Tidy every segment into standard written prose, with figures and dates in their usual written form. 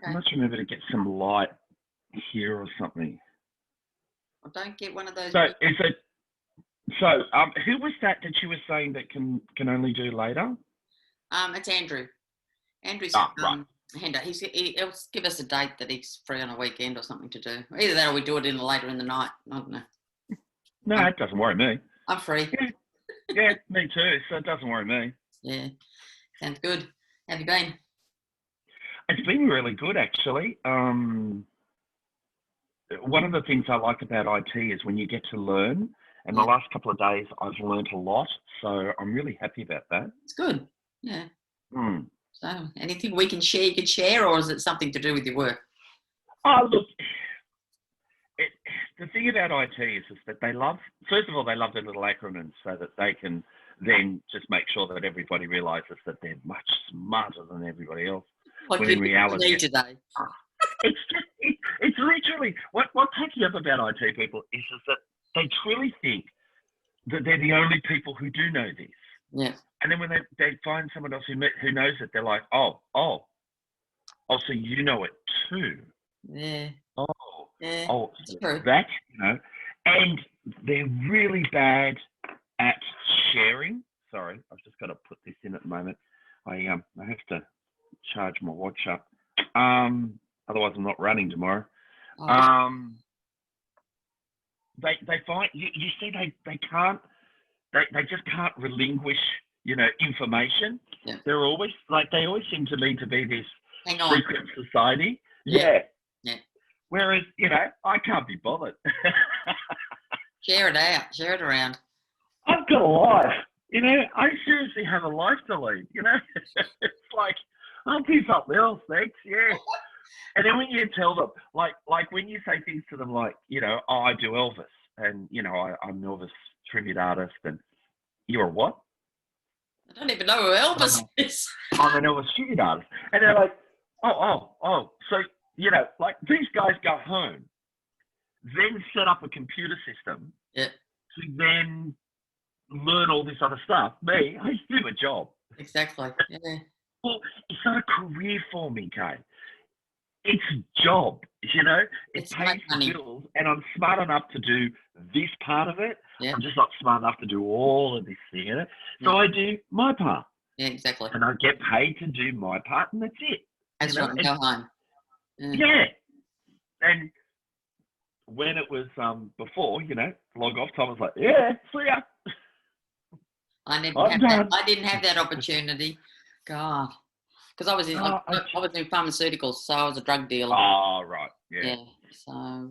I must remember to get some light here or something. Well, don't get one of those. So is it? So who was that you were saying that can only do later? It's Andrew. Andrew's right. Hender. He'll give us a date that he's free on a weekend or something to do. Either that or we do it later in the night. I don't know. No, it doesn't worry me. I'm free. Yeah, me too. So it doesn't worry me. Yeah, sounds good. How have you been? It's been really good, actually. One of the things I like about IT is when you get to learn. And the last couple of days, I've learned a lot. So I'm really happy about that. It's good. Yeah. Mm. So anything we can share, you can share, or is it something to do with your work? Oh, look, the thing about IT is that first of all, they love their little acronyms so that they can then just make sure that everybody realises that they're much smarter than everybody else. Like when in reality, today. It's literally, what takes me up about IT people is that they truly think that they're the only people who do know this. Yeah. And then when they find someone else who knows it, they're like, oh, so you know it too. Yeah. Yeah. It's true. That, and they're really bad at sharing. Sorry, I've just got to put this in at the moment. I have to charge my watch up. Otherwise I'm not running tomorrow. They find you see they can't they just can't relinquish information. Yeah. They always seem to need to be this secret society. Yeah. Whereas I can't be bothered. Share it out. Share it around. I've got a life. I seriously have a life to lead. It's like I'll do something else. Thanks. Yeah. And then when you tell them, like when you say things to them like, I do Elvis, and I'm Elvis tribute artist, and you're a what? I don't even know who Elvis is. I'm an Elvis tribute artist, and they're like, oh, so like these guys go home, then set up a computer system, to then learn all this other stuff. Me, I just do my job. Exactly. Yeah. Well, it's not a career for me, Kaye. It's a job, It pays the bills, and I'm smart enough to do this part of it. Yeah. I'm just not smart enough to do all of this thing, So I do my part. Yeah, exactly. And I get paid to do my part, and that's it. That's right. Go home. Yeah. And when it was before, log off time, I was like, yeah, see ya. I didn't have that opportunity. God. Because I was in pharmaceuticals, so I was a drug dealer. Oh, right. Yeah. So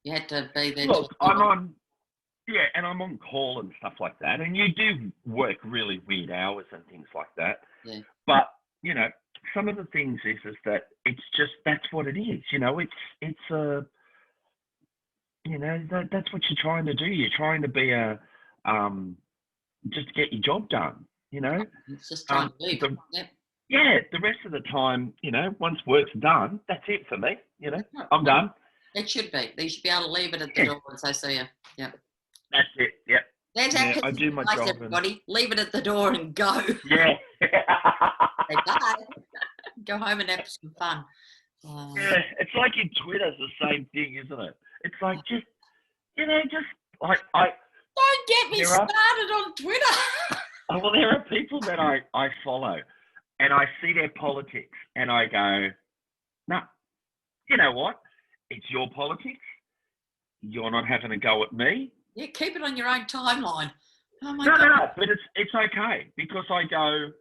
you had to be there. Look, I'm on call and stuff like that, and you do work really weird hours and things like that. Yeah. But some of the things is that it's just that's what it is. It's a that's what you're trying to do. You're trying to be just to get your job done. It's just trying to live. Yeah, the rest of the time, once work's done, that's it for me. I'm done. It should be. You should be able to leave it at the door and say, see ya. Yeah. That's it. Yep. There's our I do my job. Everybody, leave it at the door and go. Yeah. Say bye. Go home and have some fun. Yeah, it's like in Twitter, the same thing, isn't it? It's like just like I. Don't get me started on Twitter. Well, there are people that I follow. And I see their politics, and I go, no, you know what? It's your politics. You're not having a go at me. Yeah, keep it on your own timeline. Oh my God. No, but it's okay because I go,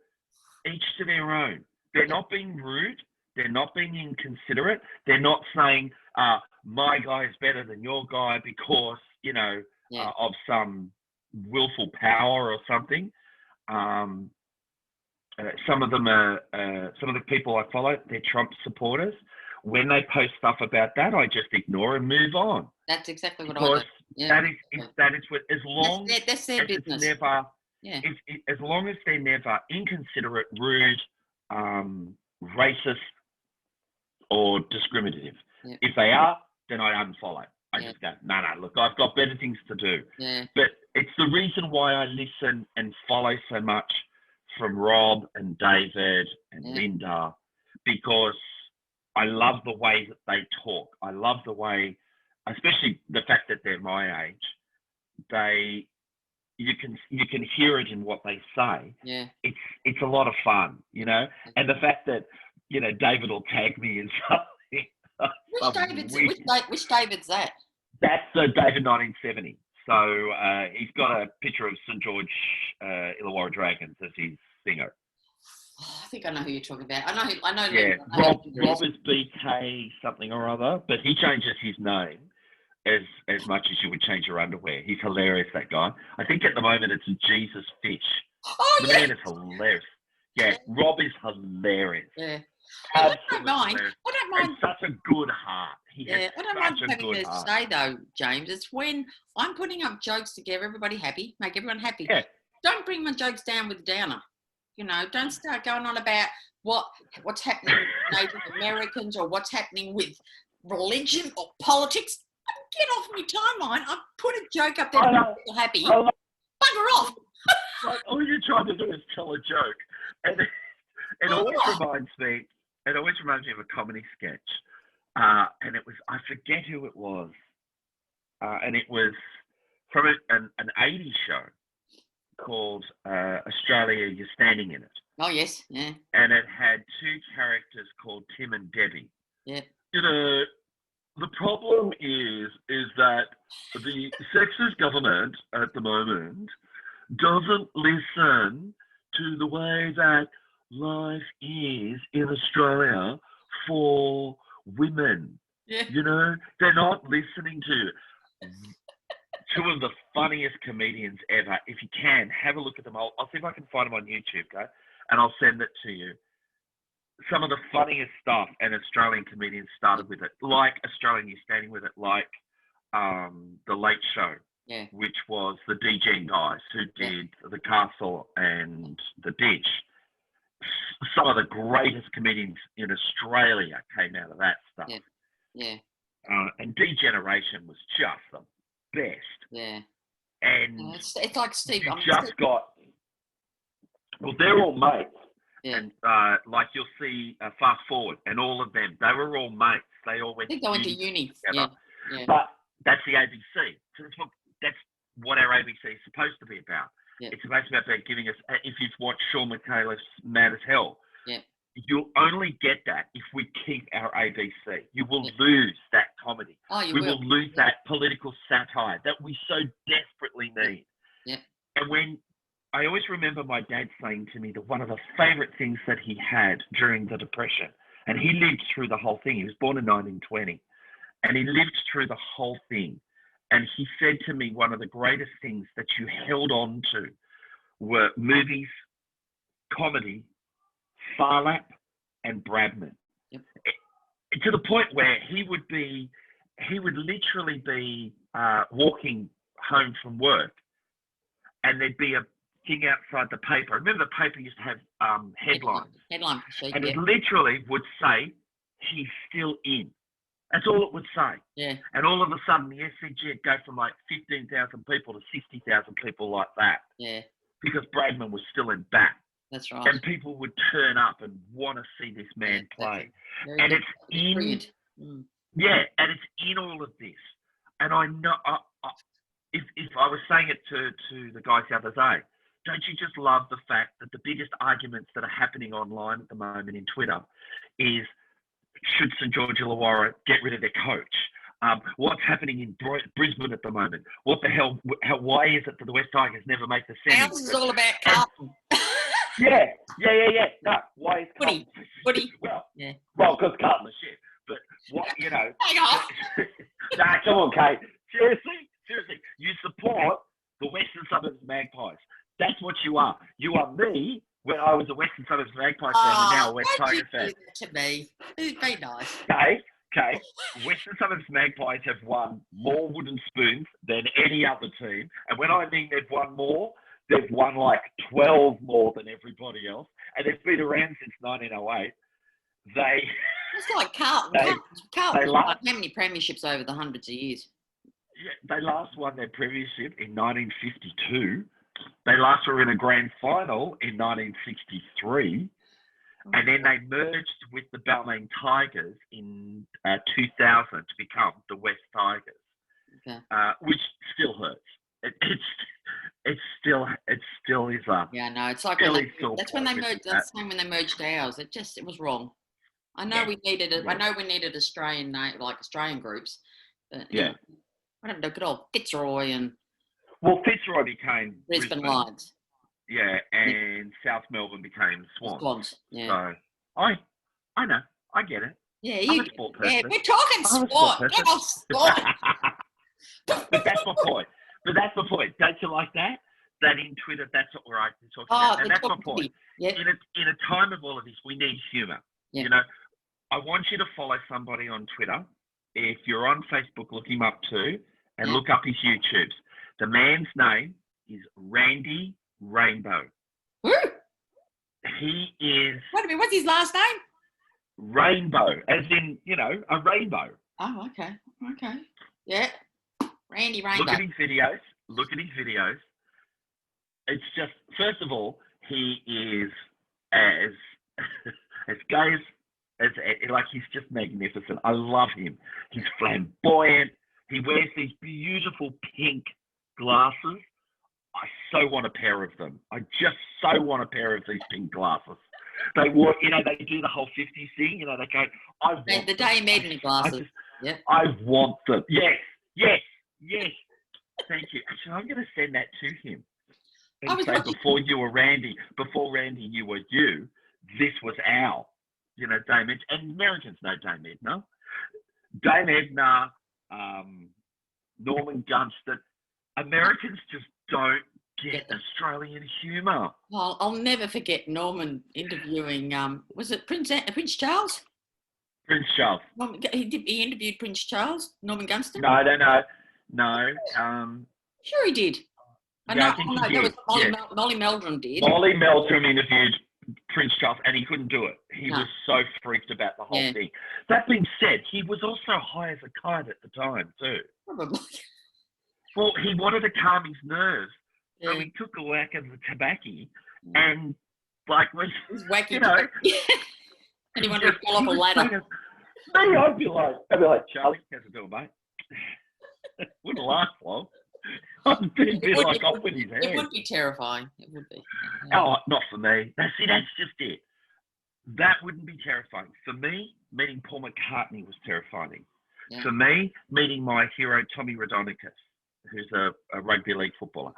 each to their own. They're not being rude. They're not being inconsiderate. They're not saying, my guy is better than your guy because, of some willful power or something. Some of them are, some of the people I follow, they're Trump supporters. When they post stuff about that, I just ignore and move on. That's exactly what I do. Yeah. That is what, as long that's their business. As long as they're never inconsiderate, rude, racist, or discriminative. Yeah. If they are, then I unfollow. I just go, no, look, I've got better things to do. Yeah. But it's the reason why I listen and follow so much from Rob and David and Linda, because I love the way that they talk. I love the way, especially the fact that they're my age. You can hear it in what they say. Yeah. It's a lot of fun, you know. And the fact that, you know, David will tag me in something. Which David's that? That's David 1970. So he's got a picture of St George Illawarra Dragons as his singer. Oh, I think I know who you're talking about. I know. Yeah, Rob is BK something or other, but he changes his name as much as you would change your underwear. He's hilarious, that guy. I think at the moment it's Jesus Fish. Oh, the man is hilarious. Yeah, Rob is hilarious. Yeah. I don't mind. Hilarious. I don't mind. And such a good heart. I don't mind having to say though, James. It's when I'm putting up jokes to get everybody happy, make everyone happy. Yeah. Don't bring my jokes down with a downer. You know, don't start going on about what's happening with Native Americans or what's happening with religion or politics. Get off my timeline. I put a joke up there to make people happy. Bugger off. Like, all you're trying to do is tell a joke. And it always reminds me of a comedy sketch. And it was, I forget who it was. And it was from an 80s show called Australia, You're Standing in It. Oh, yes. Yeah. And it had two characters called Tim and Debbie. Yeah. You know, the problem is that the sexist government at the moment doesn't listen to the way that life is in Australia for women. Yeah. You know, they're not listening to two of the funniest comedians ever. If you can, have a look at them. I'll see if I can find them on YouTube, okay? And I'll send it to you. Some of the funniest stuff, and Australian comedians started with it, like Australian You're Standing with It, like The Late Show, which was the DJing guys who did The Castle and The Ditch. Some of the greatest comedians in Australia came out of that stuff. Yeah. And Degeneration was just the best. Yeah. And it's like Steve. Well, they're all mates. Yeah. And like you'll see Fast Forward and all of them, they were all mates. They all went to uni together. Yeah. But that's the ABC. So that's what our ABC is supposed to be about. Yeah. It's supposed to be about giving us, if you've watched Sean McCalliff's Mad as Hell, you'll only get that if we keep our ABC. You will lose that comedy. Oh, we will lose that political satire that we so desperately need. Yeah. And when I always remember my dad saying to me that one of the favourite things that he had during the Depression, and he lived through the whole thing. He was born in 1920, and he lived through the whole thing. And he said to me, one of the greatest things that you held on to were movies, comedy, Farlap, and Bradman. Yep. To the point where he would literally be walking home from work, and there'd be a thing outside the paper. Remember, the paper used to have headlines. Headline sheet. And it literally would say, he's still in. That's all it would say. Yeah. And all of a sudden, the SCG would go from like 15,000 people to 60,000 people like that. Yeah. Because Bradman was still in back. That's right. And people would turn up and want to see this man play. And it's in, and it's in all of this. And I know, if I was saying it to the guys the other day, don't you just love the fact that the biggest arguments that are happening online at the moment in Twitter is, should St George Illawarra get rid of their coach? What's happening in Brisbane at the moment? What the hell? Why is it that the West Tigers never make the semis? Ours is all about Carlton. Yeah. No, why is Carlton? Footy. Well, because Carlton is shit. But what, you know? Hang on. Nah, come on, Kate. Seriously, you support the Western Suburbs Magpies. That's what you are. You are me when I was a Western Suburbs Magpies fan and now a West Tigers fan. To me, be nice. Okay. Western Suburbs Magpies have won more wooden spoons than any other team. And when I mean they've won more, they've won like 12 more than everybody else. And they've been around since 1908. It's like Carlton. Carlton won how many premierships over the hundreds of years? Yeah, they last won their premiership in 1952. They last were in a grand final in 1963. And then they merged with the Balmain Tigers in 2000 to become the West Tigers, which still hurts. It still is a. Yeah, no, it's like that's when they merged. That's when they merged ours. It was wrong. I know we needed it. I know we needed Australian Australian groups. But, I don't know. Good old Fitzroy and. Well, Fitzroy became Brisbane Lions. Yeah, and South Melbourne became Swans. Swans. Yeah. So I know. I get it. Yeah, I'm a sport person. Yeah, we're talking sport. Get off sport. But that's my point. Don't you like that? That in Twitter, that's what we're talking about. And that's my point. Yeah. In a time of all of this, we need humour. Yeah. You know, I want you to follow somebody on Twitter. If you're on Facebook, look him up too, and look up his YouTubes. The man's name is Randy Rainbow. Who? He is. Wait a minute, what's his last name? Rainbow, as in, a rainbow. Oh, okay. Yeah. Randy Rainbow. Look at his videos. It's just, first of all, he is as gay as he's just magnificent. I love him. He's flamboyant. He wears these beautiful pink glasses. I so want a pair of them. I just so want a pair of these pink glasses. They wore, they do the whole 50s thing. They go, I want the day made me glasses. I want them. Yes. Thank you. Actually, I'm going to send that to him. And say, before Randy, you were you, this was Al. Dame Edna. And Americans know Dame Edna. Dame Edna, Norman Gunston. Americans just don't get Australian humour. Well, I'll never forget Norman interviewing, was it Prince Charles? Prince Charles. He interviewed Prince Charles, Norman Gunston? No. Sure he did. I think he did. Molly Meldrum did. Molly Meldrum interviewed Prince Charles and he couldn't do it. He was so freaked about the whole thing. That being said, he was also high as a kite at the time too. Probably. Well, he wanted to calm his nerves, so he took a whack of the tobacco and when he's wacky, and he wanted to fall off a ladder. I'd be like, Charlie, how's it doing, mate? Wouldn't last long. I'd be like off with his head. It would be terrifying. It would be. Oh, not for me. That's just it. That wouldn't be terrifying. For me, meeting Paul McCartney was terrifying. Yeah. For me, meeting my hero, Tommy Raudonikis, who's a rugby league footballer,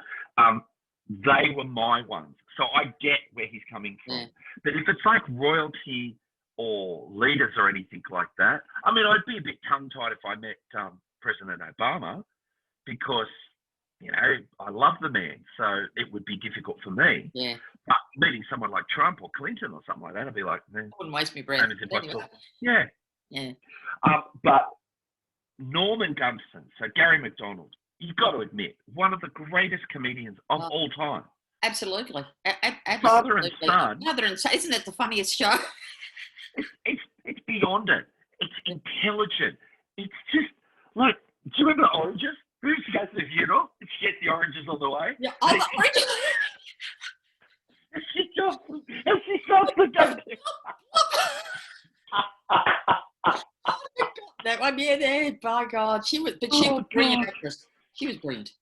they were my ones. So I get where he's coming from. Yeah. But if it's like royalty or leaders or anything like that, I'd be a bit tongue-tied if I met President Obama because, I love the man. So it would be difficult for me. Yeah. But meeting someone like Trump or Clinton or something like that, I'd be like, man. Wouldn't waste me breath. Anyway. Yeah. But Norman Gunston, so Gary McDonald, you've got to admit, one of the greatest comedians of all time. Absolutely. Father and son. Isn't it the funniest show? It's beyond it. It's intelligent. It's just like, do you remember Oranges? Who goes to the funeral? She gets the oranges on the way. Yeah, the oranges. And she stops the gun. That one, by God, she was a brilliant actress. She was brilliant.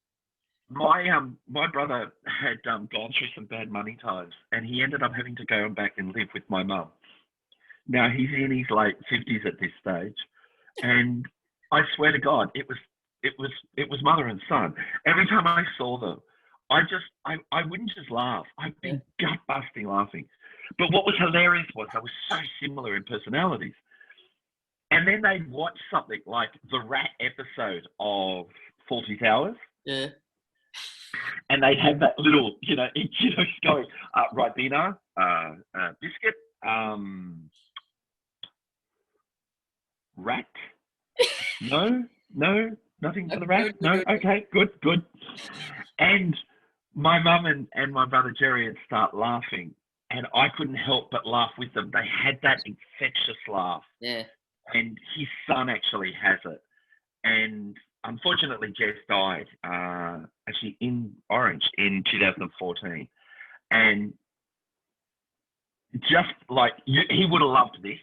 My brother had gone through some bad money times, and he ended up having to go back and live with my mum. Now he's in his late 50s at this stage, and I swear to God, it was mother and son. Every time I saw them, I wouldn't just laugh. I'd be gut busting laughing. But what was hilarious was they were so similar in personalities. And then they'd watch something like the Rat episode of Fawlty Towers. Yeah. And they'd have that little, going, right, Bino, biscuit, rat. No, nothing for the rat. No, okay, good. And my mum and my brother Jerry would start laughing, and I couldn't help but laugh with them. They had that infectious laugh. Yeah. And his son actually has it. And unfortunately, Jess died actually in Orange in 2014. And just like he would have loved this.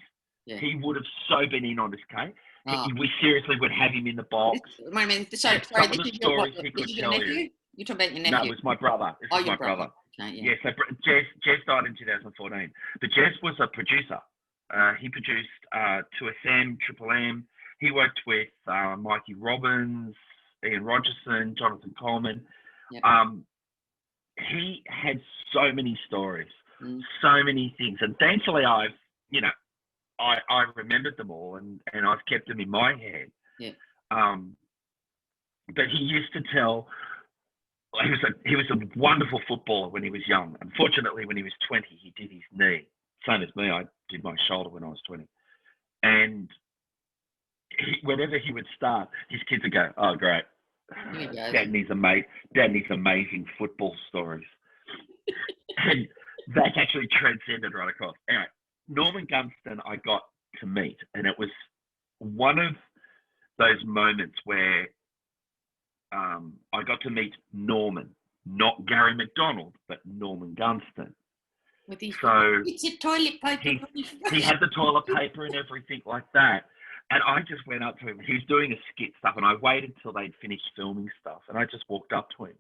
Yeah. He would have so been in on this, Kay. Oh. We seriously would have him in the box. Wait a minute. Some of the stories he could tell nephew? you. You're talking about your nephew? No, it was my brother. This was my brother. Okay, yeah. So Jess died in 2014. But Jess was a producer. He produced 2SM, Triple M. He worked with Mikey Robbins, Ian Rogerson, Jonathan Coleman. Yep. He had so many stories, so many things. And thankfully I remembered them all and I've kept them in my head. Yeah. But he used to tell, he was a wonderful footballer when he was young. Unfortunately, when he was 20, he did his knee. Same as me, I did my shoulder when I was 20. And whenever he would start, his kids would go, "Oh, great. Dad needs amazing football stories." And that actually transcended right across. Anyway, Norman Gunston I got to meet, and it was one of those moments where I got to meet Norman, not Gary McDonald, but Norman Gunston. With his toilet paper. He had the toilet paper and everything like that. And I just went up to him. He was doing a skit stuff, and I waited till they'd finished filming stuff. And I just walked up to him,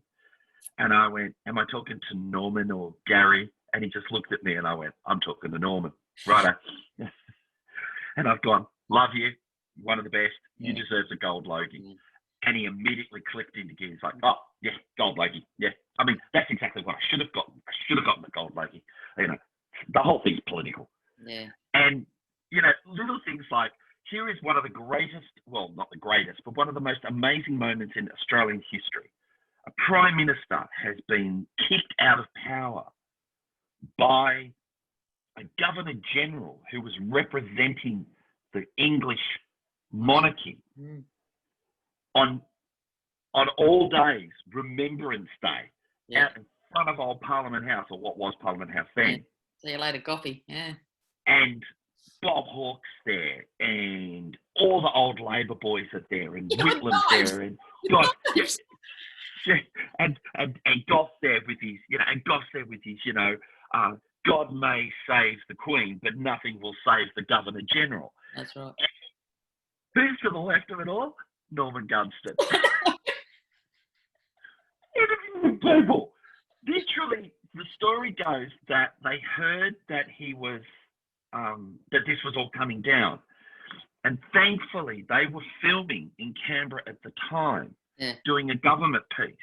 and I went, "Am I talking to Norman or Gary?" And he just looked at me, and I went, "I'm talking to Norman." Righto. And I've gone, "Love you. One of the best. You deserve a gold Logie." Yeah. And he immediately clicked into gear. He's like, "Oh, yeah, gold Logie. Yeah. I mean, that's exactly what I should have gotten. I should have gotten the gold Logie." You know, the whole thing's political. Yeah. And, little things like, here is one of the greatest, well, not the greatest, but one of the most amazing moments in Australian history. A Prime Minister has been kicked out of power by a Governor General who was representing the English monarchy on all days, Remembrance Day, out in front of old Parliament House, or what was Parliament House then. Yeah. See you later, Goffy. Yeah. And Bob Hawke's there, and all the old Labor boys are there, and Whitlam's there, and God, and Goff's there with his, God may save the Queen, but nothing will save the Governor General. That's right. And who's to the left of it all? Norman Gunston. People, literally, the story goes that they heard that he was. That this was all coming down. And thankfully, they were filming in Canberra at the time, doing a government piece.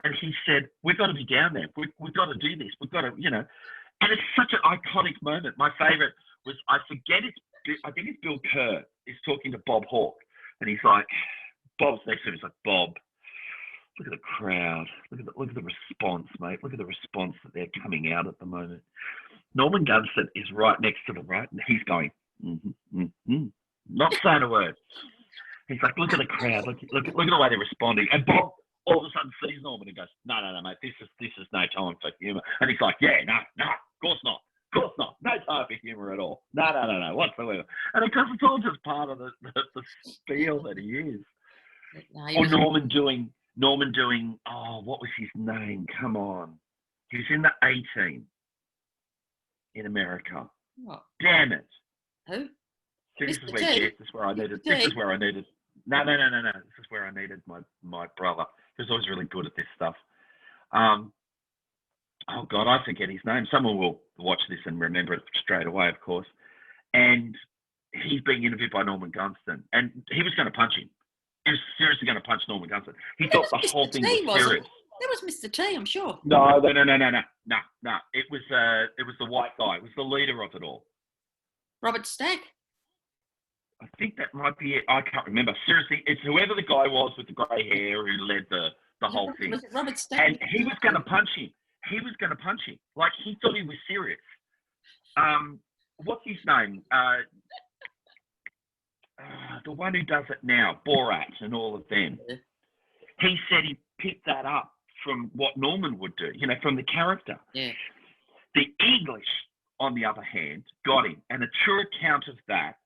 And he said, "We've got to be down there. We've got to do this. We've got to, And it's such an iconic moment. My favourite was, I think it's Bill Kerr is talking to Bob Hawke. And he's like, Bob's next to him. He's like, "Bob, look at the crowd. Look at the response, mate. Look at the response that they're coming out at the moment." Norman Gunston is right next to them, right? And he's going, not saying a word. He's like, "Look at the crowd. Look at the way they're responding." And Bob all of a sudden sees Norman and goes, No, mate, this is no time for humour. And he's like, "Yeah, no, of course not. Of course not. No time for humour at all. No, whatsoever." And because it's all just part of the spiel that he is. Or Norman doing, what was his name? Come on. He was in the A-Team in America. What? Damn it. Who? This is where I needed. No. This is where I needed my brother. He was always really good at this stuff. Oh God, I forget his name. Someone will watch this and remember it straight away, of course. And he's being interviewed by Norman Gunston, and he was going to punch him. He was seriously going to punch Norman Gunston. He thought the whole thing was serious. That was Mr. T, I'm sure. No. It was the white guy. It was the leader of it all. Robert Stack. I think that might be it. I can't remember. Seriously, it's whoever the guy was with the grey hair who led the whole thing. Was it Robert Stack? And he was going to punch him. Like, he thought he was serious. What's his name? The one who does it now, Borat and all of them. Yeah. He said he picked that up from what Norman would do, from the character. Yeah. The English, on the other hand, got him. And a true account of that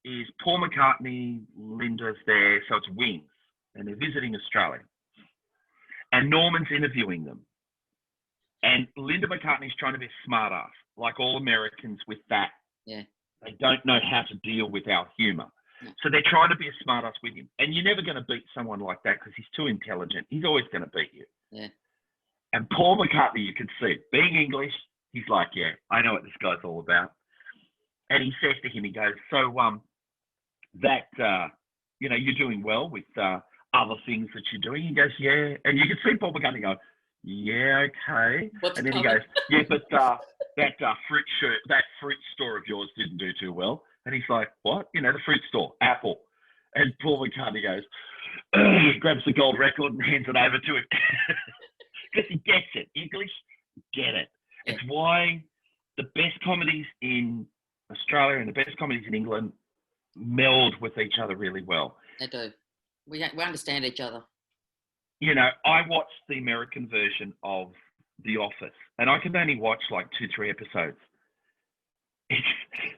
is Paul McCartney, Linda's there, so it's Wings, and they're visiting Australia. And Norman's interviewing them. And Linda McCartney's trying to be a smart ass, like all Americans with that. Yeah. They don't know how to deal with our humour. No. So they're trying to be a smart ass with him. And you're never going to beat someone like that because he's too intelligent. He's always going to beat you. Yeah. And Paul McCartney, you can see, being English, he's like, yeah, I know what this guy's all about. And he says to him, he goes, so you're doing well with other things that you're doing. He goes, yeah. And you can see Paul McCartney go, yeah, okay. What's and then coming? He goes, yeah, but that fruit store of yours didn't do too well. And he's like, what? The fruit store, Apple. And Paul McCartney goes, grabs the gold record and hands it over to him. Because he gets it. English, get it. Yeah. It's why the best comedies in Australia and the best comedies in England meld with each other really well. They do. We understand each other. I watched the American version of The Office, and I can only watch like 2-3 episodes. It's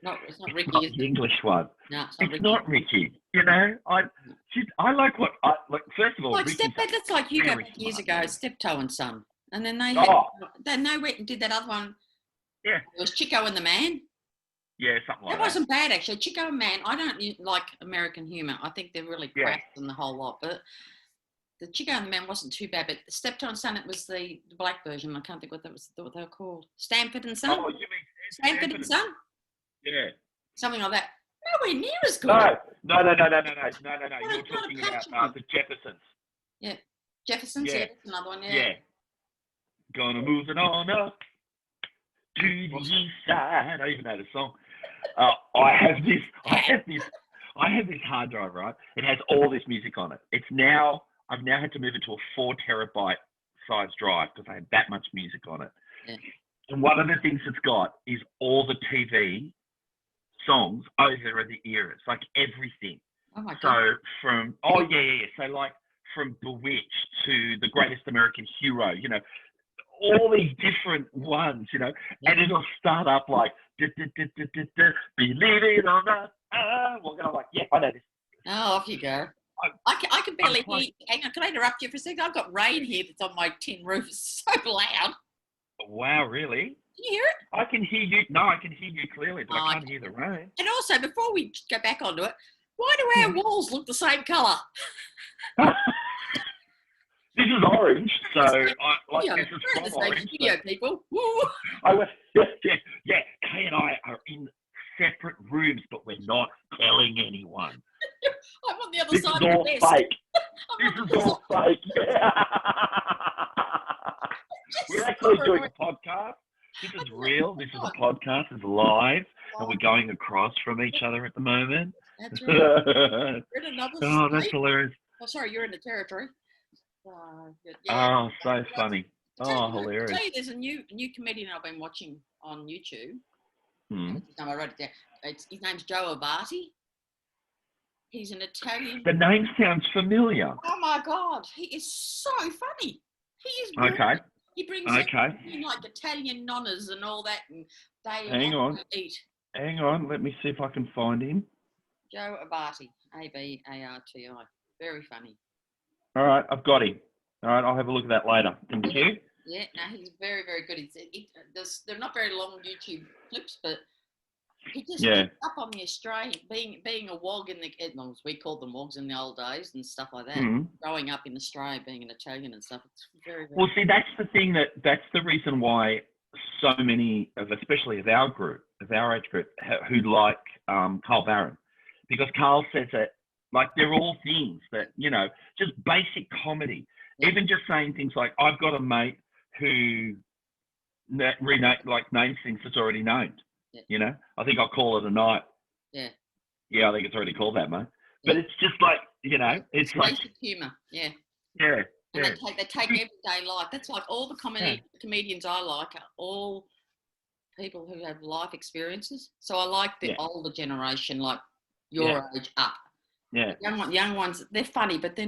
not Ricky. Not the English one. No, it's not Ricky. I like what I like. First of all, like Ricky's that's like you go very back years smart. ago, Steptoe and Son, and then they went and did that other one. Yeah, it was Chico and the Man. Yeah, something like that. That wasn't bad actually. Chico and Man. I don't like American humour. I think they're really crass and the whole lot, but. The Chico and the Man wasn't too bad, but Steptoe and Son, it was the black version. I can't think what they were called. Stanford and Son? Oh, you mean Stanford and Son? Yeah. Something like that. Nowhere near as good. No. You're talking about the Jeffersons. Yeah. Jeffersons, yeah. That's another one, Yeah. Gonna move it on up to the east side. I even know the song. I have this hard drive, right? It has all this music on it. I've now had to move it to a 4 terabyte size drive because I had that much music on it. Yeah. And one of the things it's got is all the TV songs over the eras, like everything. Oh my God. So so like from Bewitched to The Greatest American Hero, all these different ones, and it'll start up like, believe it or not, I'm like, yeah, I know this. Oh, off you go. I can barely hear you. Hang on, can I interrupt you for a second? I've got rain here that's on my tin roof. It's so loud. Wow, really? Can you hear it? I can hear you. No, I can hear you clearly, but I can't hear the rain. And also, before we go back onto it, why do our walls look the same colour? This is orange, so this is from orange. Studio, people. Woo. Yeah. Kaye and I are in separate rooms, but we're not telling anyone. I'm on the other side of the desk. This is all fake. We're actually doing a podcast. This is real. This is a podcast. It's live, and we're going across from each other at the moment. That's right. You're in another state. That's hilarious. Oh, sorry, you're in the territory. Oh, so funny. Hilarious. I tell you, there's a new comedian I've been watching on YouTube. I wrote it down. His name's Joe Abati. He's an Italian. The name sounds familiar. Oh my God, he is so funny. He is brilliant. Okay. He brings in like Italian nonnas and all that, and they eat. Hang on, let me see if I can find him. Joe Abati, Abarti. Very funny. All right, I've got him. All right, I'll have a look at that later. Thank you. Yeah, no, he's very, very good. They're not very long YouTube clips, but he just picks up on the Australian, being a wog in as we called them wogs in the old days and stuff like that. Mm-hmm. Growing up in Australia, being an Italian and stuff, it's very, very well. See, that's the thing that's the reason why so many especially of our age group, who like Carl Barron, because Carl says that like they're all things that just basic comedy. Yeah. Even just saying things like, I've got a mate who names things that's already named. Yeah. I think I'll call it a night. Yeah. Yeah, I think it's already called that, mate. Yeah. But it's just like, it's like basic humour. Yeah. Yeah. And they take everyday life. That's like all the comedians I like are all people who have life experiences. So I like the older generation, like your age up. Yeah. Young ones, they're funny, but they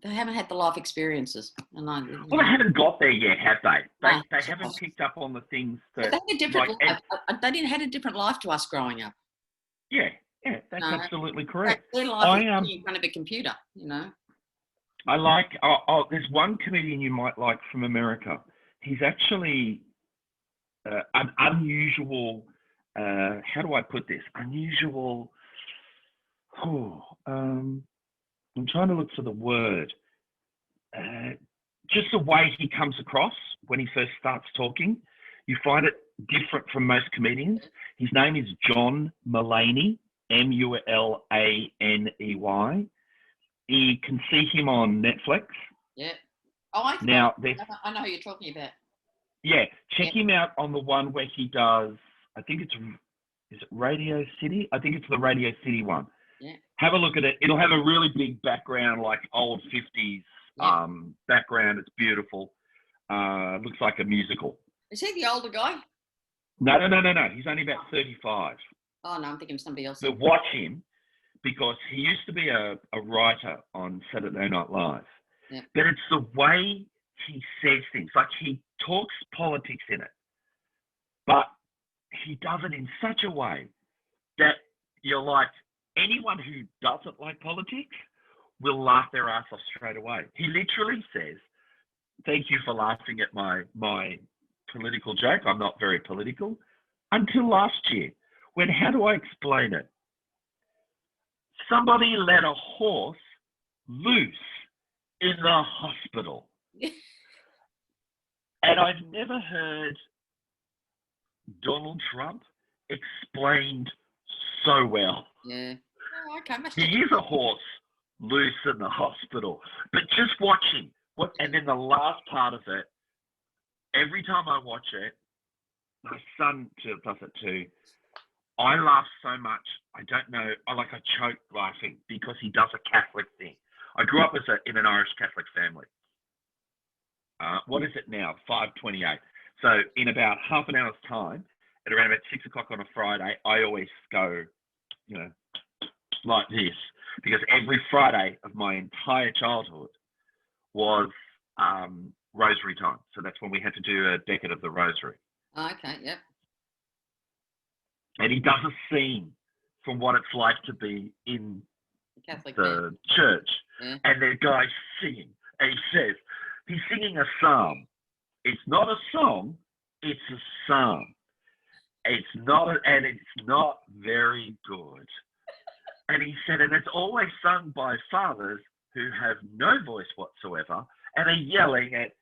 haven't had the life experiences. Well, they haven't got there yet, have they? They haven't picked up on the things that... But they had a different life. They had a different life to us growing up. Yeah, that's absolutely correct. Their life is in front of a computer, I like... there's one comedian you might like from America. he's actually an unusual. How do I put this? Unusual. I'm trying to look for the word. Just the way he comes across when he first starts talking, you find it different from most comedians. His name is John Mulaney, Mulaney. You can see him on Netflix. Yeah. Oh, I know who you're talking about. Yeah, check him out on the one where he does, I think is it Radio City? I think it's the Radio City one. Yeah. Have a look at it. It'll have a really big background, like old 50s background. It's beautiful. Looks like a musical. Is he the older guy? No. He's only about 35. Oh, no, I'm thinking of somebody else. But watch him, because he used to be a writer on Saturday Night Live. Yeah. But it's the way he says things. Like, he talks politics in it, but he does it in such a way that you're like, anyone who doesn't like politics will laugh their ass off straight away. He literally says, "Thank you for laughing at my political joke. I'm not very political." Until last year, when, how do I explain it? Somebody let a horse loose in the hospital. And I've never heard Donald Trump explained so well. Yeah. Oh, okay. He is a horse loose in the hospital. But just watching, and then the last part of it, every time I watch it, my son does it too. I laugh so much. I don't know. I choke laughing because he does a Catholic thing. I grew up in an Irish Catholic family. What is it now? 5:28. So in about half an hour's time, at around about 6 o'clock on a Friday, I always go, like this, because every Friday of my entire childhood was rosary time. So that's when we had to do a decade of the rosary. Oh, okay, yep. And he does a scene from what it's like to be in the church. Yeah. And the guy's singing. And he says, he's singing a psalm. It's not a song, it's a psalm. It's not very good. And he said, and it's always sung by fathers who have no voice whatsoever and are yelling at,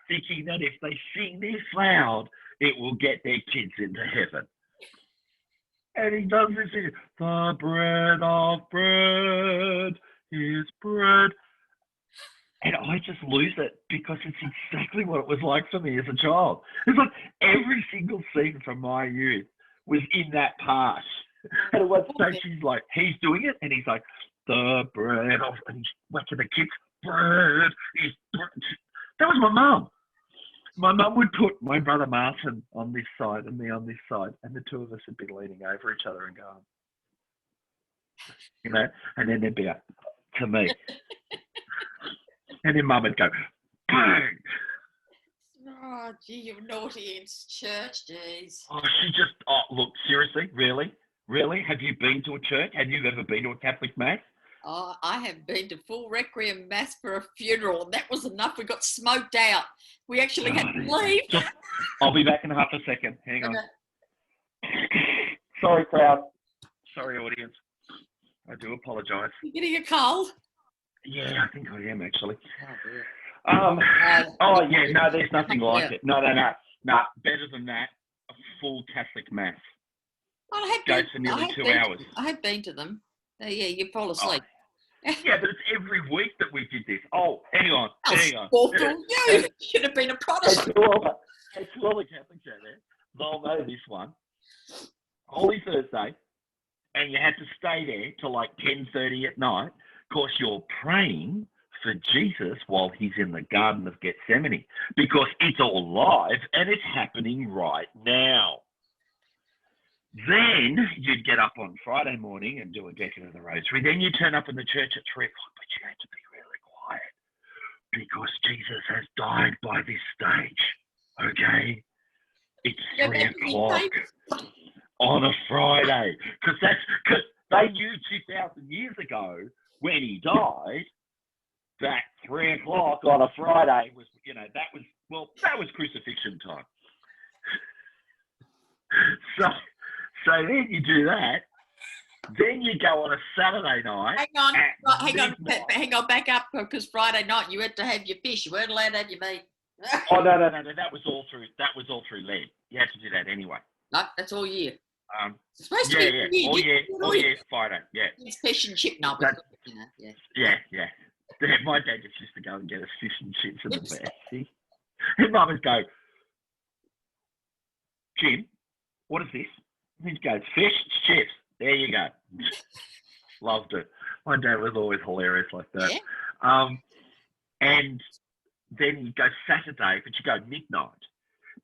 thinking that if they sing this loud, it will get their kids into heaven. And he does this thing, the bread of bread is bread. And I just lose it because it's exactly what it was like for me as a child. It's like every single scene from my youth was in that part. And at one stage he's doing it and he's like, the bread of, and he's whacking the kids, bread is bread. That was my mum. My mum would put my brother Martin on this side and me on this side, and the two of us would be leaning over each other and going, and then there'd be a, to me. And then Mum would go, bang. Oh, gee, you're naughty in church, jeez. Look, seriously, really? Have you been to a church? Have you ever been to a Catholic Mass? Oh, I have been to full requiem mass for a funeral, and that was enough. We got smoked out. We actually had to leave. I'll be back in half a second. Hang on. Sorry, crowd. Sorry, audience. I do apologise. You getting a cold? Yeah, I think I am actually. Oh, dear. No, there's nothing like it. No, better than that. A full Catholic Mass. Well, I goes for nearly 2 hours. I have been to them. Yeah, you fall asleep. Yeah, but it's every week that we did this. Oh, hang on. You should have been a Protestant. To all the Catholics out there, they'll know this one. Holy Thursday, and you had to stay there till like 10:30 at night, because you're praying for Jesus while he's in the Garden of Gethsemane, because it's all live and it's happening right now. Then you'd get up on Friday morning and do a decade of the rosary. Then you turn up in the church at 3 o'clock, but you had to be really quiet because Jesus has died by this stage. Okay? It's 3 o'clock on a Friday. Because they knew 2,000 years ago when he died that 3 o'clock on a Friday was, Well, that was crucifixion time. So then you do that. Then you go on a Saturday night. Hang on, back up, because Friday night you had to have your fish. You weren't allowed to have your meat. Oh no, that was all through Lent. You had to do that anyway. No, that's all year. It's supposed to be all year Friday. Yeah. It's fish and chip. No, but you know, yeah. My dad just used to go and get us fish and chips in the back. His mum would go, Jim, what is this? And he'd go, it's fish, it's chips. There you go. Loved it. My dad was always hilarious like that. Yeah. And then you go Saturday, but you go midnight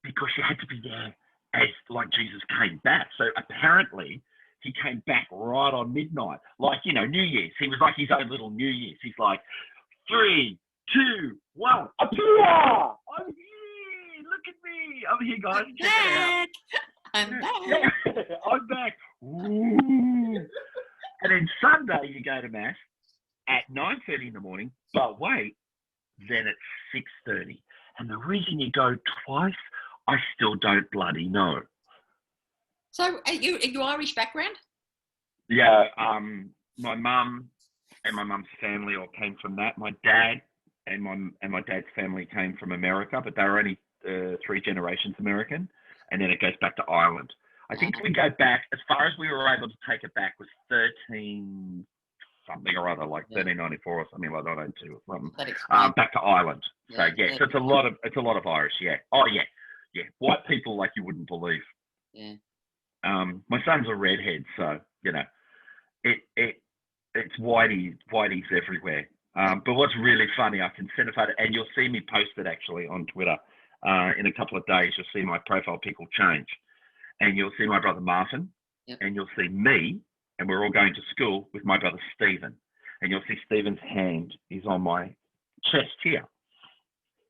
because you had to be there as like Jesus came back. So apparently he came back right on midnight, like, you know, New Year's. He was like his own little New Year's. He's like, 3, 2, 1, appear! I'm here! Look at me! I'm here, guys. Check it out. I'm back. Yeah, I'm back. Ooh. And then Sunday you go to Mass at 9:30 in the morning, but wait, then it's 6:30. And the reason you go twice, I still don't bloody know. So are you Irish background? Yeah, my mum and my mum's family all came from that. My dad and my dad's family came from America, but they were only 3 generations American, and then it goes back to Ireland. I think we go back, as far as we were able to take it back, was 13 something or other, like 1394 or something like 902 or something. Back to Ireland. So so it's a lot of Irish. Yeah. Oh yeah. White people like you wouldn't believe. Yeah. My son's a redhead, so you know, it's whiteys everywhere. But what's really funny, I can send a photo, and you'll see me post it actually on Twitter. In a couple of days, you'll see my profile pic will change. And you'll see my brother Martin, and you'll see me, and we're all going to school with my brother Stephen. And you'll see Stephen's hand is on my chest here.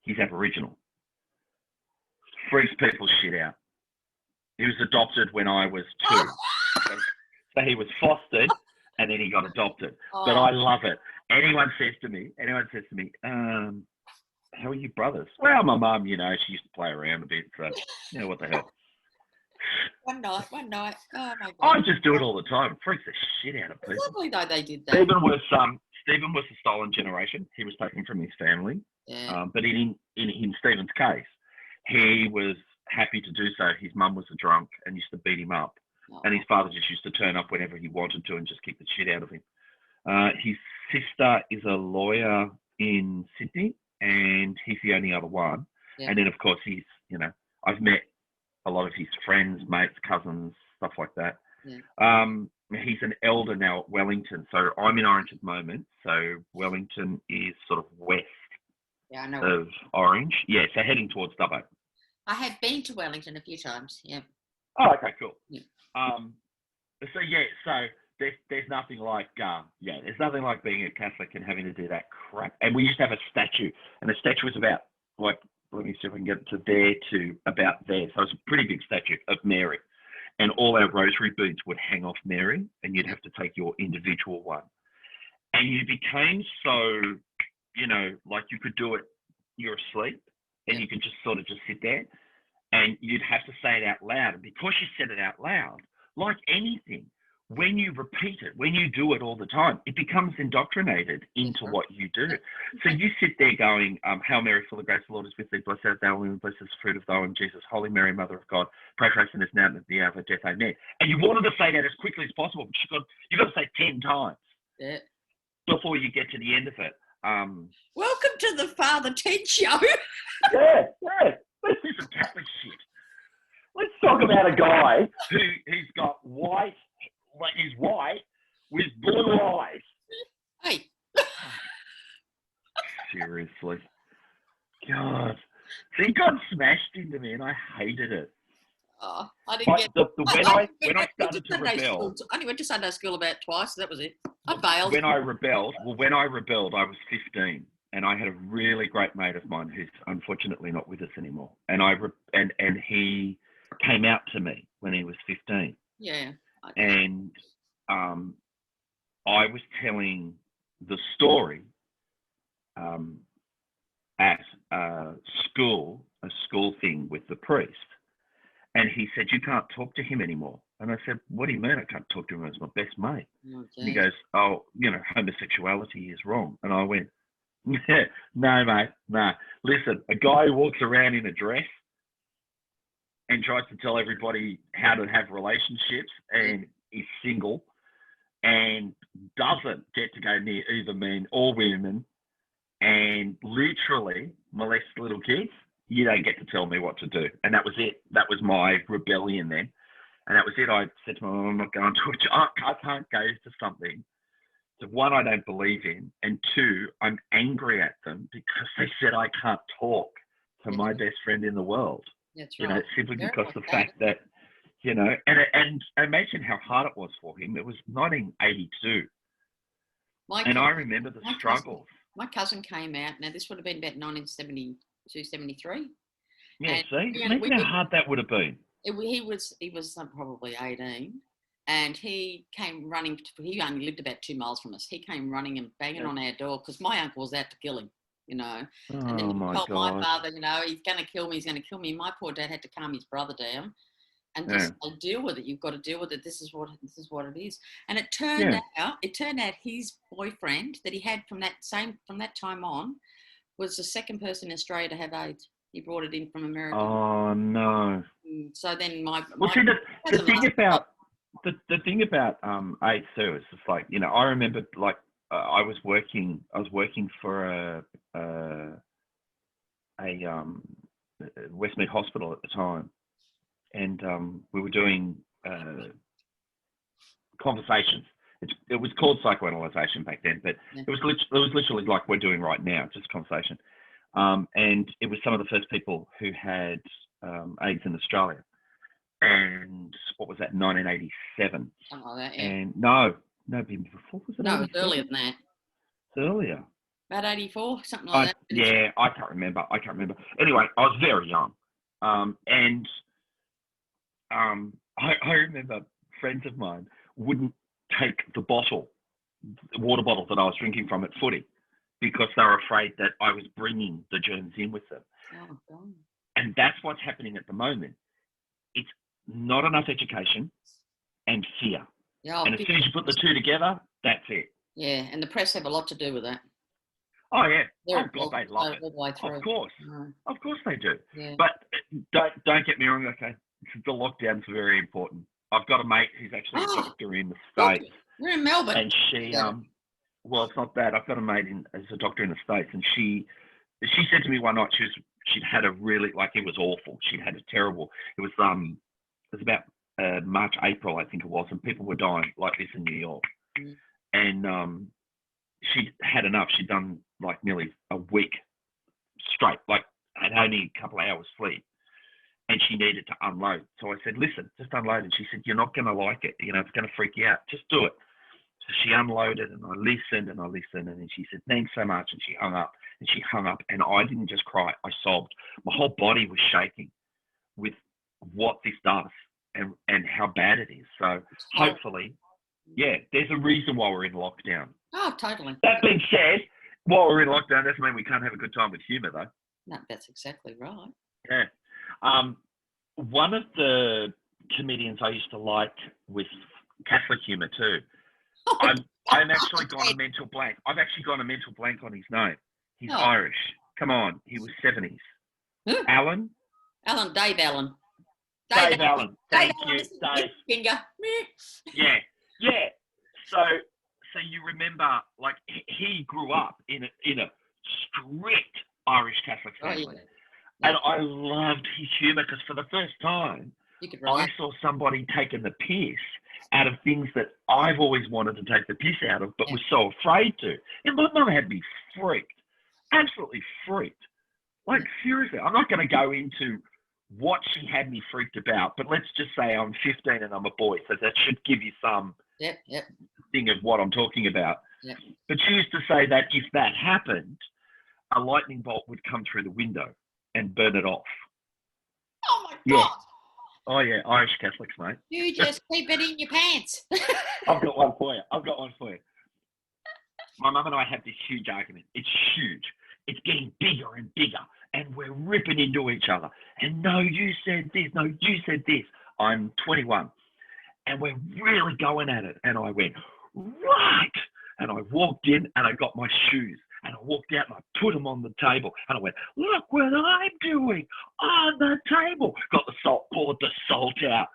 He's Aboriginal. Freaks people's shit out. He was adopted when I was 2. So he was fostered, and then he got adopted. But I love it. Anyone says to me, how are you brothers? Well, my mum, you know, she used to play around a bit, so, you know, what the hell. One night. Oh my God. I just do it all the time. It freaks the shit out of people. It's lovely though they did that. Stephen was the stolen generation. He was taken from his family. Yeah. But in Stephen's case, he was happy to do so. His mum was a drunk and used to beat him up. And his father just used to turn up whenever he wanted to and just kick the shit out of him. His sister is a lawyer in Sydney, and he's the only other one. Yeah. And then, of course, he's, you know, I've met a lot of his friends, mates, cousins, stuff like that. Yeah. He's an elder now at Wellington. So I'm in Orange at the moment. So Wellington is sort of west of Orange. Yeah, so heading towards Dubbo. I have been to Wellington a few times, yeah. Oh, okay, cool. Yeah. So there's nothing like, there's nothing like being a Catholic and having to do that crap. And we used to have a statue, and the statue was about, like, let me see if I can get to there to about there. So it's a pretty big statue of Mary. And all our rosary beads would hang off Mary, and you'd have to take your individual one. And you became so, you know, like you could do it, you're asleep, and you could just sort of just sit there, and you'd have to say it out loud. And because you said it out loud, like anything, when you repeat it, when you do it all the time, it becomes indoctrinated into what you do. So you sit there going, Hail Mary, full of grace, the Lord is with thee, blessed art thou among women, blessed is the fruit of thy womb, Jesus. Holy Mary, Mother of God, pray for us sinners now and at the hour of our death, amen. And you wanted to say that as quickly as possible, but you've got to say 10 times before you get to the end of it. Welcome to the Father Ted show. Yeah. Let's do some Catholic shit. Let's talk about a guy who's got white, like he's white with blue eyes. Hey. Seriously. God. See, God smashed into me and I hated it. Oh, I didn't get when I started to rebel. I only went to Sunday school about twice, so that was it. I failed. When I rebelled, I was 15. And I had a really great mate of mine who's unfortunately not with us anymore. And and he came out to me when he was 15. Yeah. And I was telling the story at school a school thing with the priest, and he said, "You can't talk to him anymore." And I said, "What do you mean I can't talk to him as my best mate?" Oh, And he goes, "Oh, homosexuality is wrong." And I went, "No, mate, no. Listen, a guy who walks around in a dress and tries to tell everybody how to have relationships and is single and doesn't get to go near either men or women and literally molest little kids, you don't get to tell me what to do." And that was it. That was my rebellion then. And that was it. I said to my mum, "I'm not going to it. I can't go to something that, one, I don't believe in, and two, I'm angry at them because they said I can't talk to my best friend in the world." That's right. Simply because of the fact that, and imagine how hard it was for him. It was 1982. And I remember the struggles. My cousin came out. Now, this would have been about 1972, 73. Yeah, and see? Imagine how hard that would have been. He was probably 18. And he came running. He only lived about 2 miles from us. He came running and banging on our door because my uncle was out to kill him, And then he told my father, he's going to kill me. He's going to kill me. My poor dad had to calm his brother down and just deal with it. You've got to deal with it. This is what it is. And it turned out his boyfriend that he had from that time on was the second person in Australia to have AIDS. He brought it in from America. Oh no! So then the thing about AIDS too is just like, I remember like I was working for a Westmead Hospital at the time, and we were doing conversations. It was called psychoanalyzation back then, but it was literally like we're doing right now, just conversation. And it was some of the first people who had AIDS in Australia. And what was that, 1987? Something like that, yeah. And no, before, was it? No, it was earlier than that. It's earlier. About 84, something like that. Yeah, I can't remember. Anyway, I was very young. And I remember friends of mine wouldn't take the water bottle that I was drinking from at footy because they were afraid that I was bringing the germs in with them. Oh, God. And that's what's happening at the moment. It's not enough education and fear. Yeah, and as soon as you put the two together, that's it. Yeah, and the press have a lot to do with that. Oh, yeah. They're God, they love it. All the way through. Of course. No. Of course they do. Yeah. But don't get me wrong, okay? The lockdowns are very important. I've got a mate who's actually a doctor in the States. We're in Melbourne. And she, well, it's not that. I've got a mate as a doctor in the States, and she said to me one night she'd had a really, like, it was awful. She'd had a terrible, it was about March, April, I think it was, and people were dying like this in New York. Mm. And she'd had enough. She'd done like nearly a week straight, like had only a couple of hours sleep, and she needed to unload. So I said, "Listen, just unload." And she said, "You're not going to like it. It's going to freak you out. Just do it." So she unloaded, and I listened, and then she said, "Thanks so much," and she hung up, and I didn't just cry. I sobbed. My whole body was shaking with what this does and how bad it is. So hopefully, there's a reason why we're in lockdown. Oh, totally. That being said, while we're in lockdown, doesn't mean we can't have a good time with humour, though. No, that's exactly right. Yeah. One of the comedians I used to like with Catholic humour too. I'm actually gone a mental blank. I've actually gone a mental blank on his name. He's Irish. Come on, he was 70s. Who? Alan. Dave Allen. Dave Allen. Thank you, Dave. Finger. Yeah. So you remember, like, he grew up in a strict Irish Catholic family. Oh, yeah. And I loved his humour because for the first time, I saw somebody taking the piss out of things that I've always wanted to take the piss out of, but was so afraid to. And my mum had me freaked, absolutely freaked. Like, seriously, I'm not going to go into what she had me freaked about, but let's just say I'm 15 and I'm a boy, so that should give you some thing of what I'm talking about. Yep. But she used to say that if that happened, a lightning bolt would come through the window and burn it off. Oh, my God. Oh, yeah, Irish Catholics, mate. You just keep it in your pants. I've got one for you. My mum and I have this huge argument. It's huge. It's getting bigger and bigger. and we're ripping into each other. And no, you said this. No, you said this. I'm 21. And we're really going at it. And I went, right. And I walked in and I got my shoes. And I walked out and I put them on the table. And I went, look what I'm doing on the table. Got the salt, poured the salt out.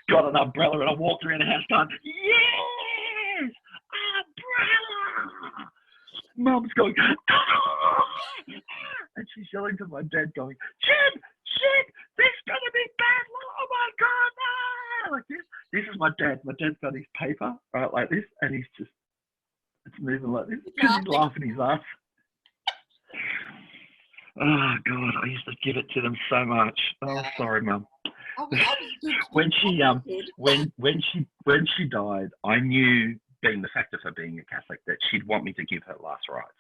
Got an umbrella and I walked around the house going, yes, umbrella. Mum's going, ah! And she's yelling to my dad going, Jim, this is going to be bad. Oh my God, no! Like this. This is my dad. My dad's got his paper, right, like this, and he's just, it's moving like this because he's laughing his ass. Oh God, I used to give it to them so much. Oh, sorry, Mum. When she died, I knew, being the fact of her being a Catholic, that she'd want me to give her last rites.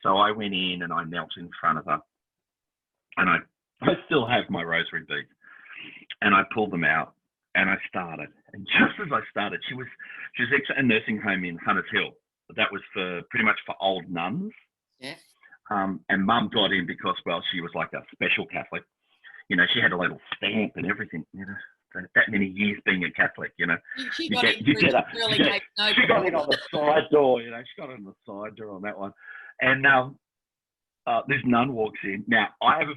So I went in and I knelt in front of her, and I still have my rosary beads, and I pulled them out and I started. And just as I started, she was at a nursing home in Hunters Hill. That was pretty much for old nuns. Yeah. And Mum got in because, well, she was like a special Catholic. You know, she had a little stamp and everything, you know. That many years being a Catholic, you know. She got in on the side door, you know. She got in on the side door on that one. And this nun walks in. Now, I have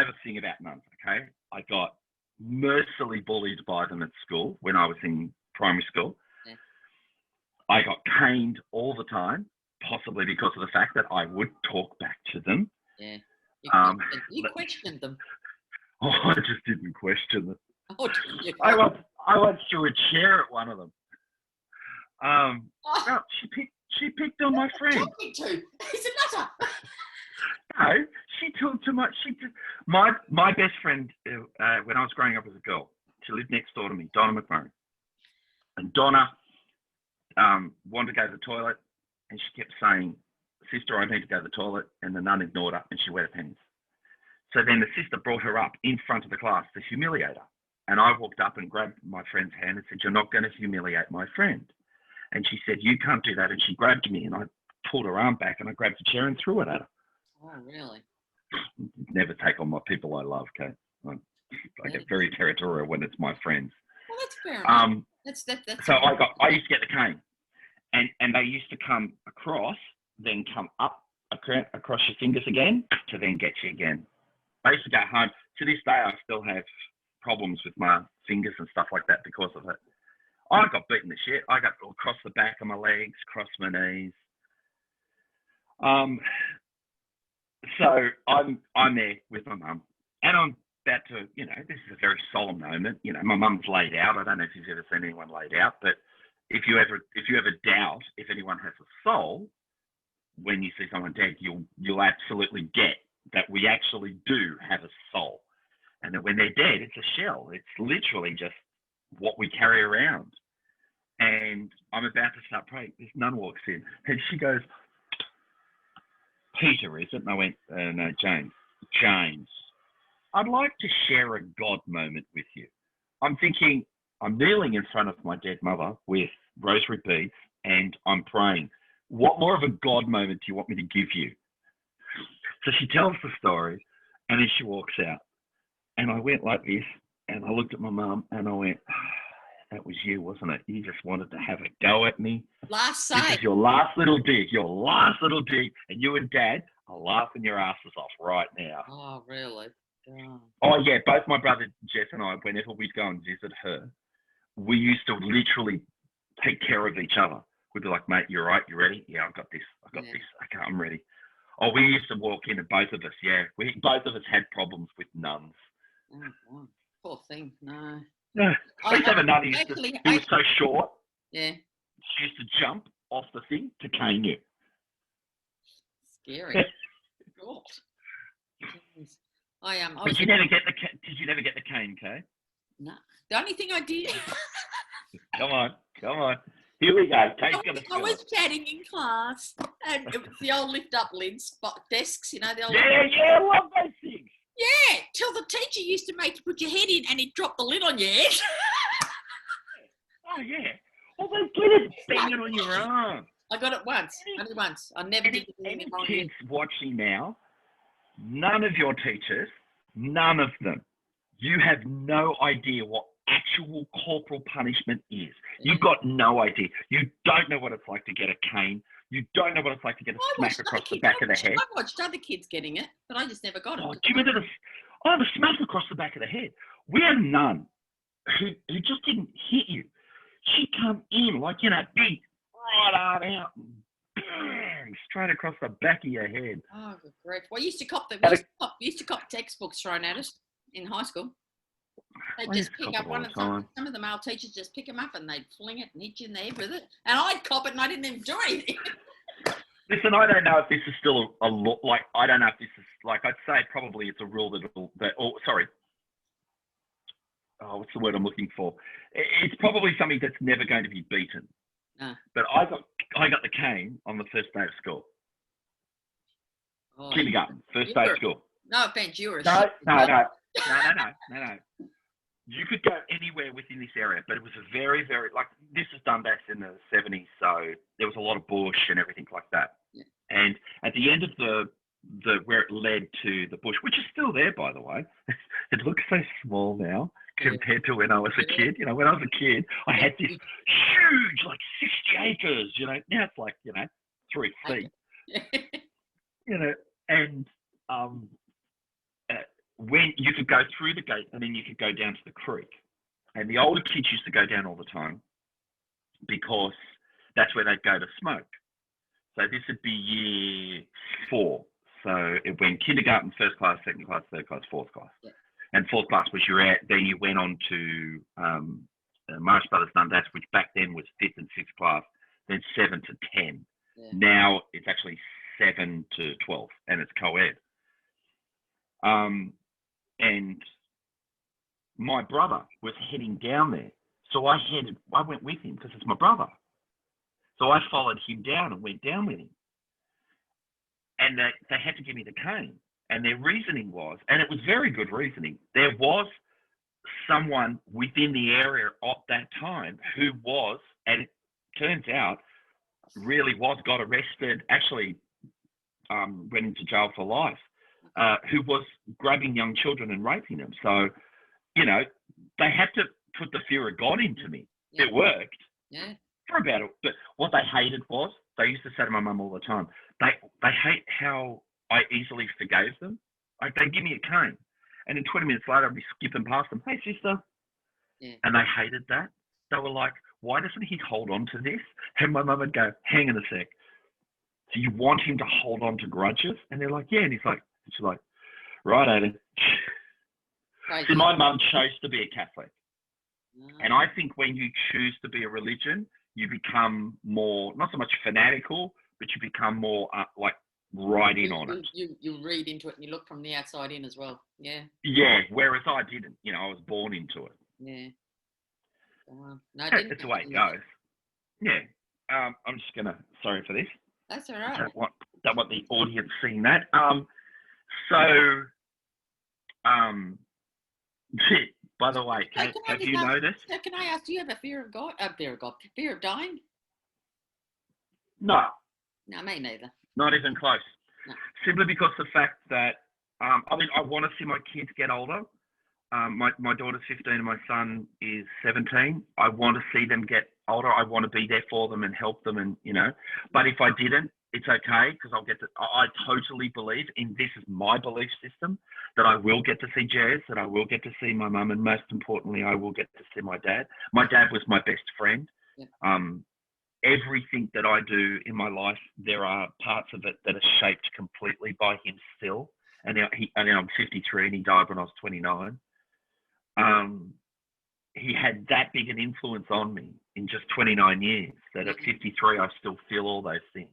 a thing about nuns, okay? I got mercilessly bullied by them at school when I was in primary school. Yeah. I got caned all the time, possibly because of the fact that I would talk back to them. Yeah. You questioned them. Oh, I just didn't question them. Oh, I once threw a chair at one of them. No, she picked on my friend. Talking to? He's a nutter. No, she talked too much. My best friend when I was growing up as a girl, she lived next door to me, Donna McMurray. And Donna wanted to go to the toilet, and she kept saying, "Sister, I need to go to the toilet," and the nun ignored her, and she wet her panties. So then the sister brought her up in front of the class to humiliate her. And I walked up and grabbed my friend's hand and said, "You're not going to humiliate my friend." And she said, "You can't do that." And she grabbed me, and I pulled her arm back, and I grabbed the chair and threw it at her. Oh, really? Never take on my people I love, Kate. I get very territorial when it's my friends. Well, that's fair enough. That's so I used to get the cane, and they used to come across, then come up across your fingers again to then get you again. I used to go home. To this day, I still have problems with my fingers and stuff like that because of it. I got beaten to shit. I got across the back of my legs, across my knees. So I'm there with my mum, and I'm about to, you know, this is a very solemn moment. You know, my mum's laid out. I don't know if you've ever seen anyone laid out, but if you ever doubt if anyone has a soul, when you see someone dead, you'll absolutely get that we actually do have a soul, and that when they're dead, it's a shell. It's literally just what we carry around. And I'm about to start praying. This nun walks in, and she goes, "Peter, is it?" And I went, "No, James. James, I'd like to share a God moment with you." I'm thinking, I'm kneeling in front of my dead mother with rosary beads, and I'm praying. What more of a God moment do you want me to give you? So she tells the story, and then she walks out. And I went like this, and I looked at my mum, and I went, "That was you, wasn't it? You just wanted to have a go at me. Last sight. This is your last little dig, and you and Dad are laughing your asses off right now." Oh, really? Oh. Oh, yeah, both my brother Jeff and I, whenever we'd go and visit her, we used to literally take care of each other. We'd be like, "Mate, you all right? You ready?" "Yeah, I've got this. Okay, I'm ready." Oh, we used to walk in, and both of us, both of us had problems with nuns. Oh, poor thing, no. Yeah. I used to have a nun who was so short. Yeah. She used to jump off the thing to cane you. Scary. God. Jeez. Did you never get the cane, Kay? No. The only thing I did. Come on. Here we go. I was chatting in class, and it was the old lift-up lids, desks, you know. The old I love those things. Yeah, till the teacher used to make you put your head in, and he'd drop the lid on your head. Oh yeah. Well, then get it banging on your arm. I got it once, only once. I never did anything wrong. Kids watching now, None of your teachers, none of them. You have no idea what actual corporal punishment is. You've got no idea. You don't know what it's like to get a cane. You don't know what it's like to get a smack across the back of the head. I watched other kids getting it, but I just never got it. Oh, do you remember the smack across the back of the head? We had a nun who just didn't hit you. She'd come in like, big right arm out, bang, straight across the back of your head. Oh, good grief. Well, we used to cop textbooks thrown at us in high school. They'd just pick up one of some of the male teachers just pick them up and they'd fling it and hit you in the head with it. And I'd cop it and I didn't even do anything. Listen, I don't know if this is still a law. Like, I don't know if this is like, I'd say probably it's a rule what's the word I'm looking for? It's probably something that's never going to be beaten. But I got the cane on the first day of school. Oh, kindergarten, first day of school. No offense, you were No. You could go anywhere within this area, but it was a very, very, like, this was done back in the 70s, so there was a lot of bush and everything like that. Yeah. And at the end of the where it led to the bush, which is still there, by the way, it looks so small now compared to when I was a kid. When I was a kid, I had this huge, like 60 acres, now it's like, 3 feet, and when you could go through the gate and then you could go down to the creek. And the older kids used to go down all the time because that's where they'd go to smoke. So this would be year 4. So it went kindergarten, first class, second class, third class, fourth class. Yeah. And fourth class was then you went on to Marsh Brothers Dundas, which back then was 5th and 6th class, then 7 to 10. Yeah. Now it's actually 7 to 12 and it's co-ed. And my brother was heading down there. So I went with him because it's my brother. So I followed him down and went down with him. And they had to give me the cane. And their reasoning was, and it was very good reasoning, there was someone within the area at that time who was, and it turns out, really got arrested, actually went into jail for life. Who was grabbing young children and raping them. So, they had to put the fear of God into me. Yeah. It worked. Yeah. For about it. But what they hated was, they used to say to my mum all the time, they hate how I easily forgave them. Like, they'd give me a cane. And then 20 minutes later, I'd be skipping past them. Hey, sister. Yeah. And they hated that. They were like, why doesn't he hold on to this? And my mum would go, hang on a sec. So you want him to hold on to grudges? And they're like, yeah. And she's like, right, Aiden. Right. See, my mum chose to be a Catholic. And I think when you choose to be a religion, you become more, not so much fanatical, but you become more right in on it. You read into it and you look from the outside in as well. Yeah. Yeah, whereas I didn't. I was born into it. Yeah. No, that's the way it goes. Yeah. I'm just going to, sorry for this. That's all right. Don't want the audience seeing that. By the way, have you noticed? Can I ask, do you have a fear of God? Fear of dying? No. No, me neither. Not even close. No. Simply because the fact that, I want to see my kids get older. My daughter's 15 and my son is 17. I want to see them get older. I want to be there for them and help them and, but if I didn't, it's okay because I totally believe in, this is my belief system, that I will get to see Jazz, that I will get to see my mum, and most importantly, I will get to see my dad. My dad was my best friend. Yeah. Everything that I do in my life, there are parts of it that are shaped completely by him still. And now I'm 53 and he died when I was 29. He had that big an influence on me in just 29 years that at 53, I still feel all those things.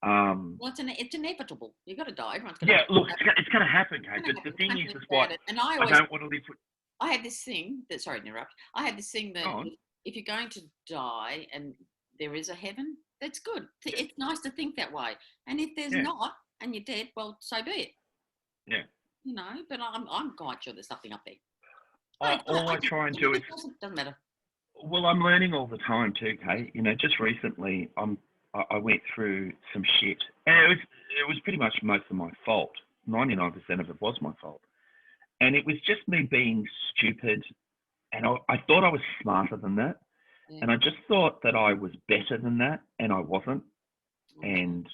Well, it's inevitable. You've got to die. Everyone's going to die. Look, it's going to happen, Kate. But the thing is what and I don't want to live with. I had this thing that, sorry to interrupt. I had this thing that if you're going to die and there is a heaven, that's good. Yeah. It's nice to think that way. And if there's not and you're dead, well, so be it. Yeah. But I'm quite sure there's something up there. All I try and do is... Doesn't matter. Well, I'm learning all the time too, Kate. Just recently I went through some shit. And it was pretty much most of my fault. 99% of it was my fault. And it was just me being stupid. And I thought I was smarter than that. Yeah. And I just thought that I was better than that. And I wasn't. And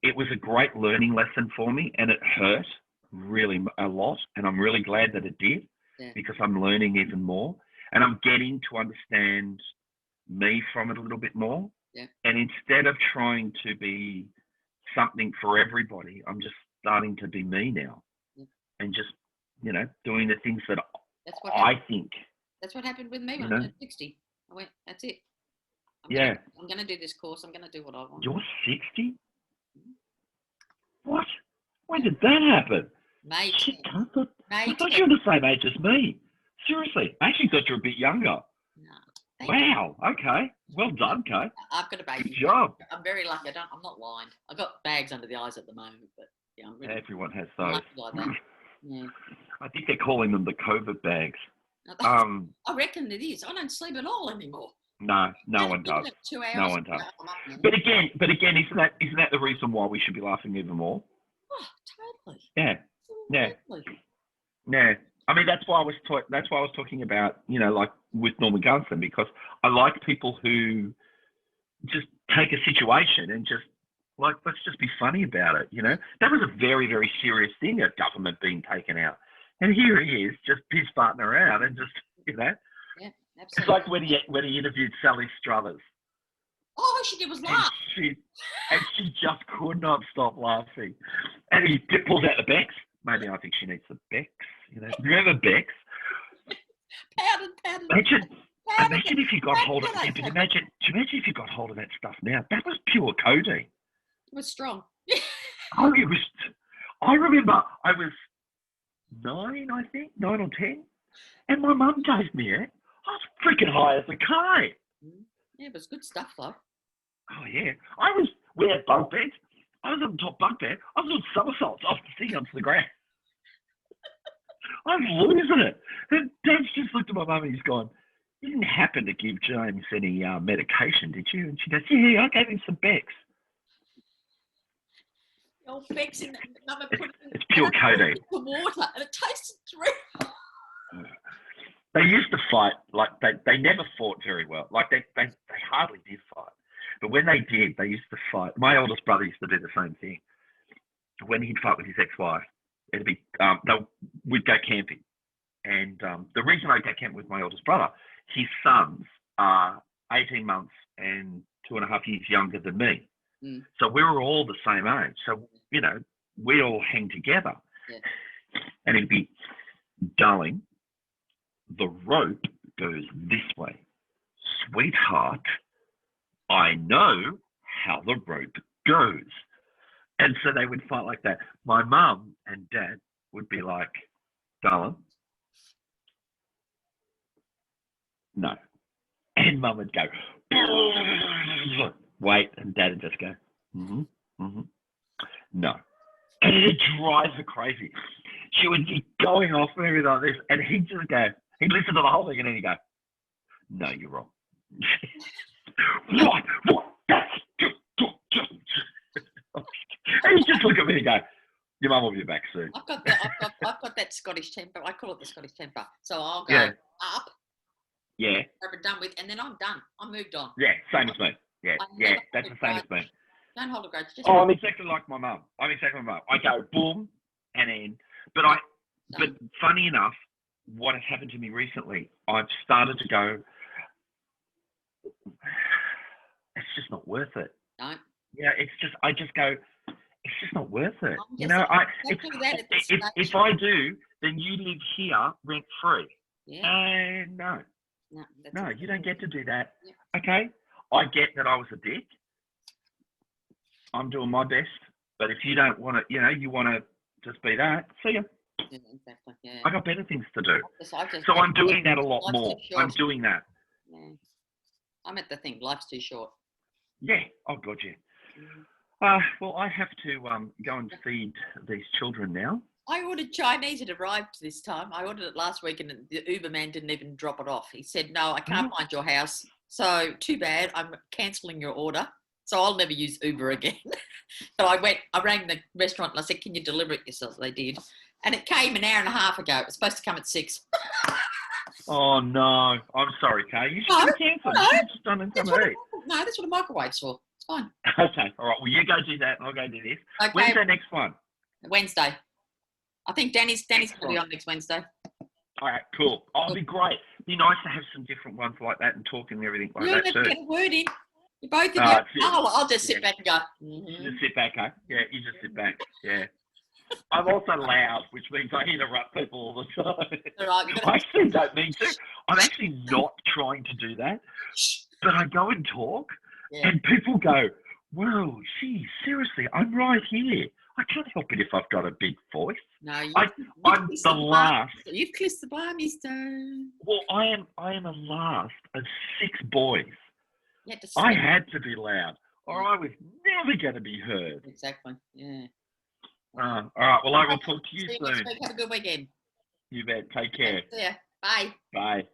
it was a great learning lesson for me. And it hurt really a lot. And I'm really glad that it did, because I'm learning even more. And I'm getting to understand me from it a little bit more. Yeah. And instead of trying to be something for everybody, I'm just starting to be me now. Yeah. And just, doing the things that I think. That's what happened with me when I turned 60. I went, that's it. I'm going to do this course. I'm going to do what I want. You're 60? What? When did that happen? May 10th. I thought you were the same age as me. Seriously. I actually thought you were a bit younger. No. Wow. Okay. Well done, Kaye. I've got a baby. Good job. I'm very lucky. I'm not blind. I've got bags under the eyes at the moment, but I'm really everyone has those. lucky like that. Yeah. I think they're calling them the COVID bags. I reckon it is. I don't sleep at all anymore. No one does. 2 hours. No one does. But again, isn't that the reason why we should be laughing even more? Oh, totally. Yeah. Totally. Yeah. I mean, that's why I was talking about, like with Norman Gunston, because I like people who just take a situation and just like, let's just be funny about it. That was a very, very serious thing, a government being taken out, and here he is just piss farting around and just, Yeah, absolutely. It's like when he interviewed Sally Struthers. All she did was laugh. And she just could not stop laughing. And he pulls out the Becks. Maybe I think she needs the Becks. Remember Becks? Powdered. Imagine if you got hold of it. Imagine if you got hold of that stuff now. That was pure codeine. It was strong. I remember I was 9, I think, 9 or 10, and my mum gave me it. I was freaking high as a kite. Yeah, it was good stuff though. Oh yeah, we had bunk beds. I was on the top bunk bed. I was doing somersaults off the thing onto the ground. I was losing it. And Dad's just looked at my mum and he's gone, "You didn't happen to give James any medication, did you?" And she goes, "Yeah, I gave him some Becks." Old Becks in Mama put it's pure codeine. The water, and it tasted through. They used to fight, like they never fought very well. Like they hardly did fight. But when they did, they used to fight. My oldest brother used to do the same thing. When he'd fight with his ex-wife, it'd be we'd go camping. And the reason I go camping with my oldest brother, his sons are 18 months and 2.5 years younger than me. So we were all the same age. So, we all hang together. Yeah. And it'd be, "Darling, the rope goes this way. Sweetheart, I know how the rope goes." And so they would fight like that. My mum and Dad would be like, "Darling, no." And Mum would go, "Wait," and Dad would just go, "No." And it'd drive her crazy. She would be going off and everything like this, and he'd just go, he'd listen to the whole thing, and then he'd go, "No, you're wrong." What? And he'd just look at me and go, "Your mum will be back soon." I've got that Scottish temper. I call it the Scottish temper. So I'll go up. Yeah. Over and done with, and then I'm done. I'm moved on. Yeah, same as me. Yeah, that's the same as me. Don't hold a grudge. I'm exactly like my mum. I go boom, and then, but funny enough, what has happened to me recently, I've started to go, it's just not worth it. No. Yeah, I just go, it's just not worth it. If I do, then you live here rent free. Yeah. No, you don't get to do that. Yeah. Okay, I get that I was a dick. I'm doing my best, but if you don't want to, you want to just be that, see ya. Yeah, exactly. Yeah. I got better things to do. So I'm doing that a lot more. I'm doing that. Yeah. I'm at the thing. Life's too short. Yeah. Oh God, yeah. Well, I have to go and feed these children now. I ordered Chinese. It arrived this time. I ordered it last week, and the Uber man didn't even drop it off. He said, "No, I can't find your house. So too bad. I'm cancelling your order." So I'll never use Uber again. But I rang the restaurant and I said, can you deliver it yourself? They did. And it came an hour and a half ago. It was supposed to come at 6. Oh, no. I'm sorry, Kaye. You should No, have cancelled. no. You should have just done it That's some eat. No, that's what a microwave's for. It's fine. Okay. All right. Well, you go do that and I'll go do this. Okay. When's the next one? Wednesday. I think Danny's going to be on next Wednesday. All right, cool. Oh, it'd be great. It'd be nice to have some different ones like that and talking and everything like that Never too. get a word in. You both of you. Yeah. I'll just sit back and go. You just sit back, huh? Yeah, you just sit back. Yeah. I'm also loud, which means I interrupt people all the time. Right, I actually don't mean to. I'm actually not trying to do that. But I go and talk, and people go, "Whoa, gee, seriously, I'm right here. I can't help it if I've got a big voice." No, I'm the last. You've kissed the bar, mister. Well, I am a last of 6 boys. I had to be loud, or I was never going to be heard. Exactly. Yeah. All right. Well, I will talk to you See soon. next week. Have a good weekend. You bet. Take care. See ya. Bye. Bye.